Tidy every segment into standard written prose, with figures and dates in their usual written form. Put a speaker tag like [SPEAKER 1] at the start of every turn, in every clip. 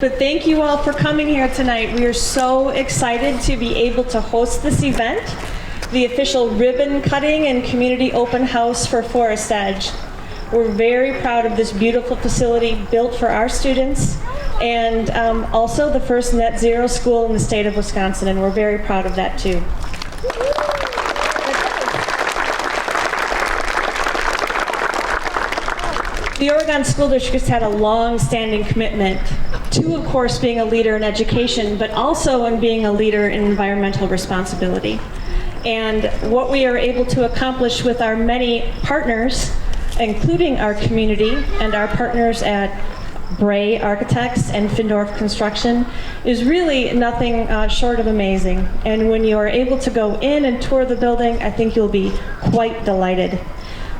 [SPEAKER 1] But thank you all for coming here tonight. We are so excited to be able to host this event, the official ribbon cutting and community open house for Forest Edge. We're very proud of this beautiful facility built for our students and also the first net zero school in the state of Wisconsin, and we're very proud of that too. The Oregon School District has had a long-standing commitment to, of course, being a leader in education, but also in being a leader in environmental responsibility. And what we are able to accomplish with our many partners, including our community and our partners at Bray Architects and Findorff Construction, is really nothing short of amazing. And when you are able to go in and tour the building, I think you'll be quite delighted.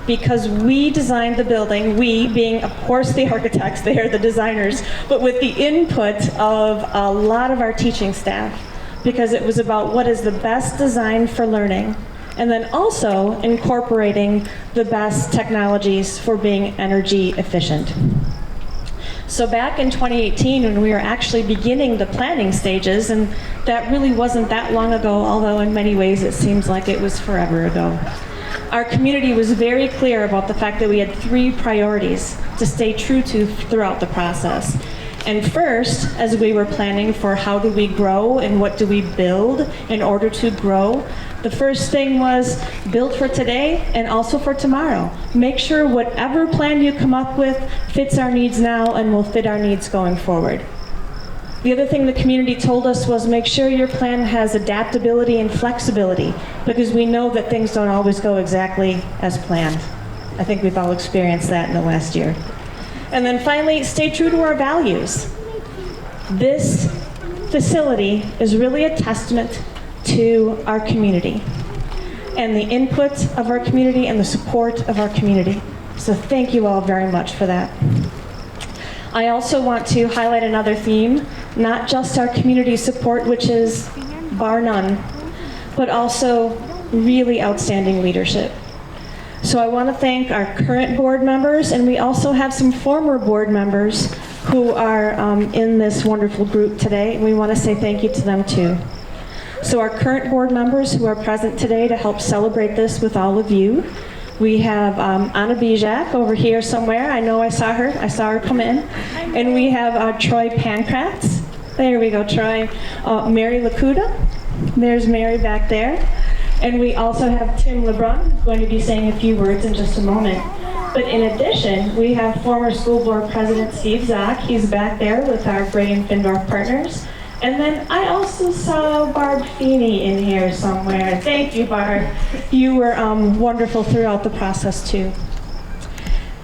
[SPEAKER 1] Because we designed the building, we being, of course, the architects, they are the designers, but with the input of a lot of our teaching staff, because it was about what is the best design for learning, and then also incorporating the best technologies for being energy efficient. So back in 2018, when we were actually beginning the planning stages, and that really wasn't that long ago, although in many ways it seems like it was forever ago. Our community was very clear about the fact that we had three priorities to stay true to throughout the process. And first, as we were planning for how do we grow and what do we build in order to grow, the first thing was build for today and also for tomorrow. Make sure whatever plan you come up with fits our needs now and will fit our needs going forward. The other thing the community told us was make sure your plan has adaptability and flexibility, because we know that things don't always go exactly as planned. I think we've all experienced that in the last year. And then finally, stay true to our values. This facility is really a testament to our community and the input of our community and the support of our community. So thank you all very much for that. I also want to highlight another theme, not just our community support, which is bar none, but also really outstanding leadership. So I want to thank our current board members, and we also have some former board members who are in this wonderful group today. We want to say thank you to them too. So our current board members who are present today to help celebrate this with all of you. We have Anna Bijak over here somewhere. I know I saw her come in. And we have Troy Pancratz. There we go, Troy. Mary Lakuda. There's Mary back there. And we also have Tim LeBrun, who's going to be saying a few words in just a moment. But in addition, we have former school board president Steve Zock. He's back there with our Bray and Findorff partners. And then I also saw Barb Feeney in here somewhere. Thank you, Barb. You were wonderful throughout the process too.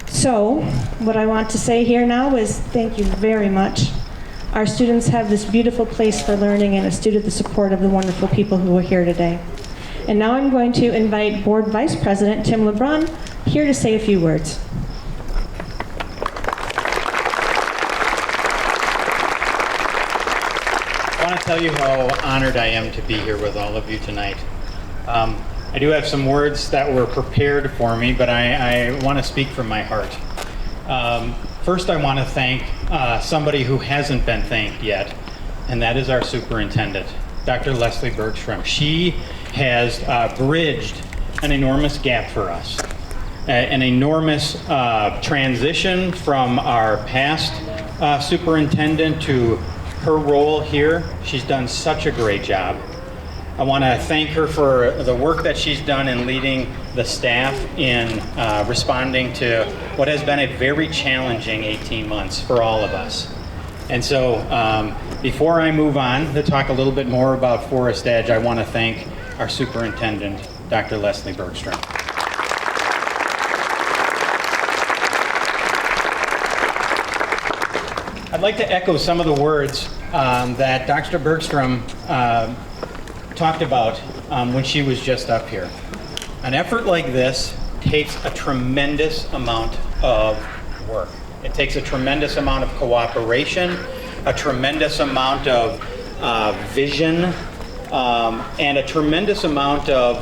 [SPEAKER 1] So what I want to say here now is thank you very much. Our students have this beautiful place for learning, and it's due to the support of the wonderful people who are here today. And now I'm going to invite Board Vice President Tim LeBrun here to say a few words.
[SPEAKER 2] I want to tell you how honored I am to be here with all of you tonight. I do have some words that were prepared for me, but I want to speak from my heart. First, I want to thank somebody who hasn't been thanked yet, and that is our superintendent, Dr. Leslie Bergstrom. She has bridged an enormous gap for us, an enormous transition from our past superintendent to her role here. She's done such a great job. I want to thank her for the work that she's done in leading the staff in responding to what has been a very challenging 18 months for all of us. And so before I move on to talk a little bit more about Forest Edge, I want to thank our superintendent, Dr. Leslie Bergstrom. I'd like to echo some of the words that Dr. Bergstrom talked about when she was just up here. An effort like this takes a tremendous amount of work. It takes a tremendous amount of cooperation, a tremendous amount of vision, and a tremendous amount of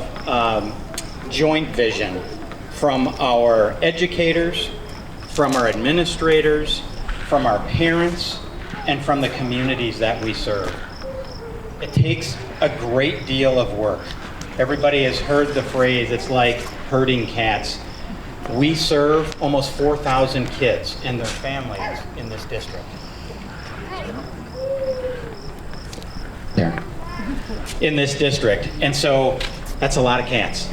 [SPEAKER 2] joint vision from our educators, from our administrators, from our parents, and from the communities that we serve. It takes a great deal of work. Everybody has heard the phrase, it's like herding cats. We serve almost 4,000 kids and their families in this district. There. In this district. And so that's a lot of cats.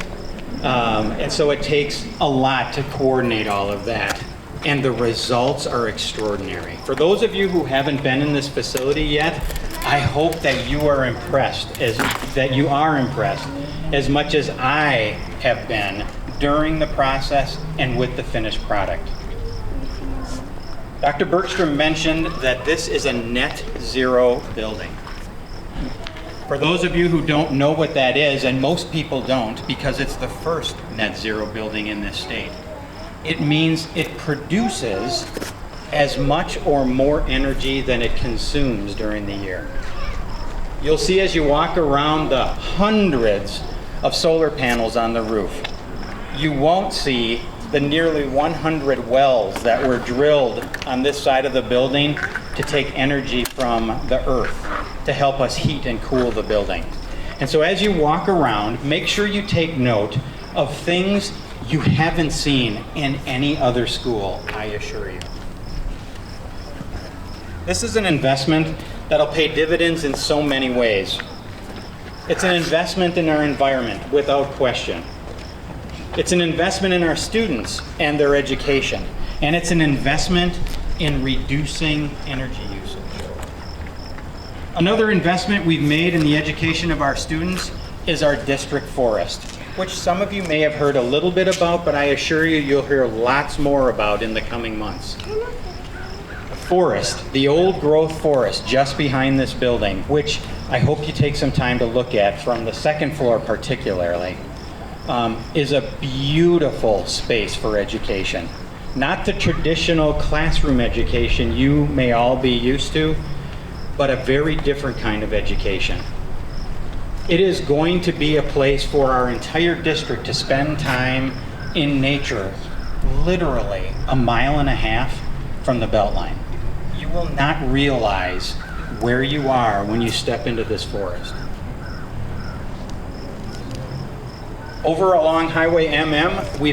[SPEAKER 2] And so it takes a lot to coordinate all of that. And the results are extraordinary. For those of you who haven't been in this facility yet, I hope that you are impressed as much as I have been during the process and with the finished product. Dr. Bergstrom mentioned that this is a net zero building. For those of you who don't know what that is, and most people don't because it's the first net zero building in this state, it means it produces as much or more energy than it consumes during the year. You'll see as you walk around the hundreds of solar panels on the roof. You won't see the nearly 100 wells that were drilled on this side of the building to take energy from the earth to help us heat and cool the building. And so as you walk around, make sure you take note of things you haven't seen in any other school, I assure you. This is an investment that'll pay dividends in so many ways. It's an investment in our environment, without question. It's an investment in our students and their education. And it's an investment in reducing energy usage. Another investment we've made in the education of our students is our district forest, which some of you may have heard a little bit about, but I assure you, you'll hear lots more about in the coming months. Forest, the old growth forest just behind this building, which I hope you take some time to look at from the second floor particularly, is a beautiful space for education. Not the traditional classroom education you may all be used to, but a very different kind of education. It is going to be a place for our entire district to spend time in nature, literally 1.5 miles from the Beltline. You will not realize where you are when you step into this forest. Over along Highway MM, we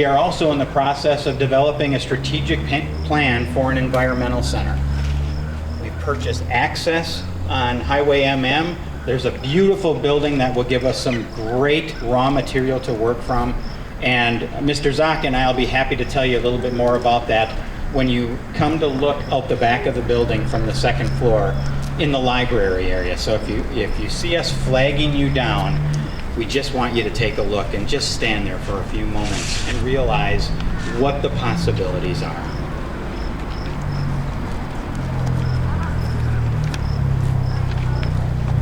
[SPEAKER 2] are also in the process of developing a strategic plan for an environmental center. We've purchased access on Highway MM. There's a beautiful building that will give us some great raw material to work from. And Mr. Zock and I will be happy to tell you a little bit more about that when you come to look out the back of the building from the second floor in the library area. So if you see us flagging you down, we just want you to take a look and just stand there for a few moments and realize what the possibilities are.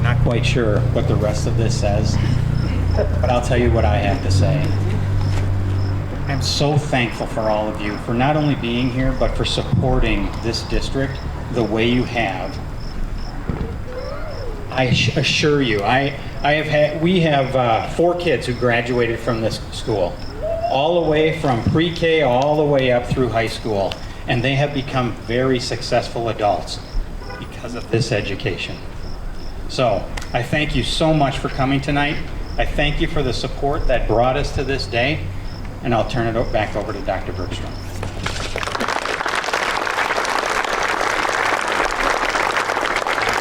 [SPEAKER 2] Not quite sure what the rest of this says, but I'll tell you what I have to say. I'm so thankful for all of you for not only being here, but for supporting this district the way you have. I assure you, we have 4 kids who graduated from this school, all the way from pre-K all the way up through high school, and they have become very successful adults because of this education. So I thank you so much for coming tonight. I thank you for the support that brought us to this day, and I'll turn it back over to Dr. Bergstrom.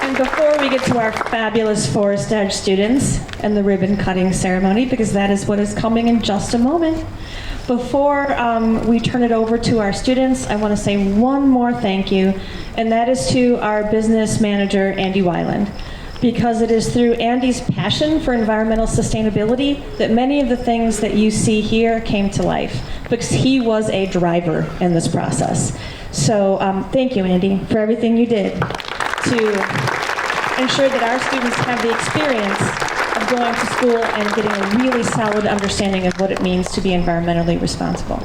[SPEAKER 1] And before we get to our fabulous Forest Edge students and the ribbon cutting ceremony, because that is what is coming in just a moment, before we turn it over to our students, I want to say one more thank you, and that is to our business manager, Andy Weiland. Because it is through Andy's passion for environmental sustainability that many of the things that you see here came to life, because he was a driver in this process. So thank you, Andy, for everything you did to ensure that our students have the experience of going to school and getting a really solid understanding of what it means to be environmentally responsible.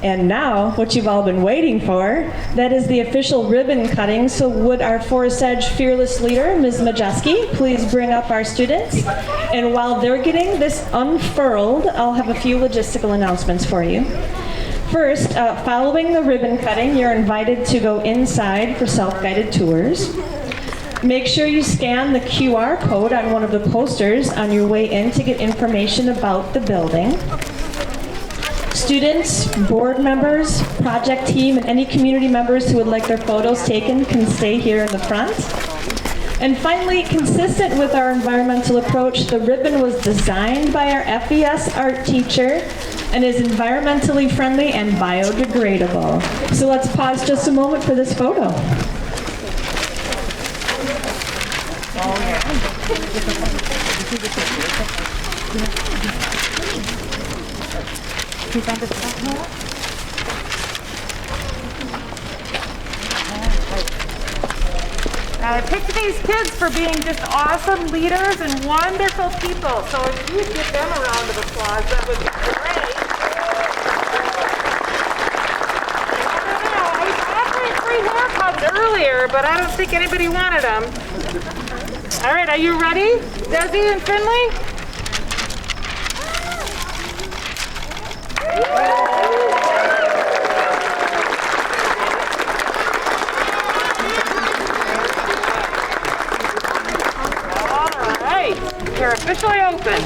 [SPEAKER 1] And now, what you've all been waiting for, that is the official ribbon cutting. So would our Forest Edge fearless leader, Ms. Majeski, please bring up our students? And while they're getting this unfurled, I'll have a few logistical announcements for you. First, following the ribbon cutting, you're invited to go inside for self-guided tours. Make sure you scan the QR code on one of the posters on your way in to get information about the building. Students, board members, project team, and any community members who would like their photos taken can stay here in the front. And finally, consistent with our environmental approach, the ribbon was designed by our FES art teacher and is environmentally friendly and biodegradable. So let's pause just a moment for this photo.
[SPEAKER 3] I picked these kids for being just awesome leaders and wonderful people. So if you give them a round of applause, that would be great. I offered free haircuts earlier, but I don't think anybody wanted them. All right, are you ready, Desi and Finley? All right, you're officially open.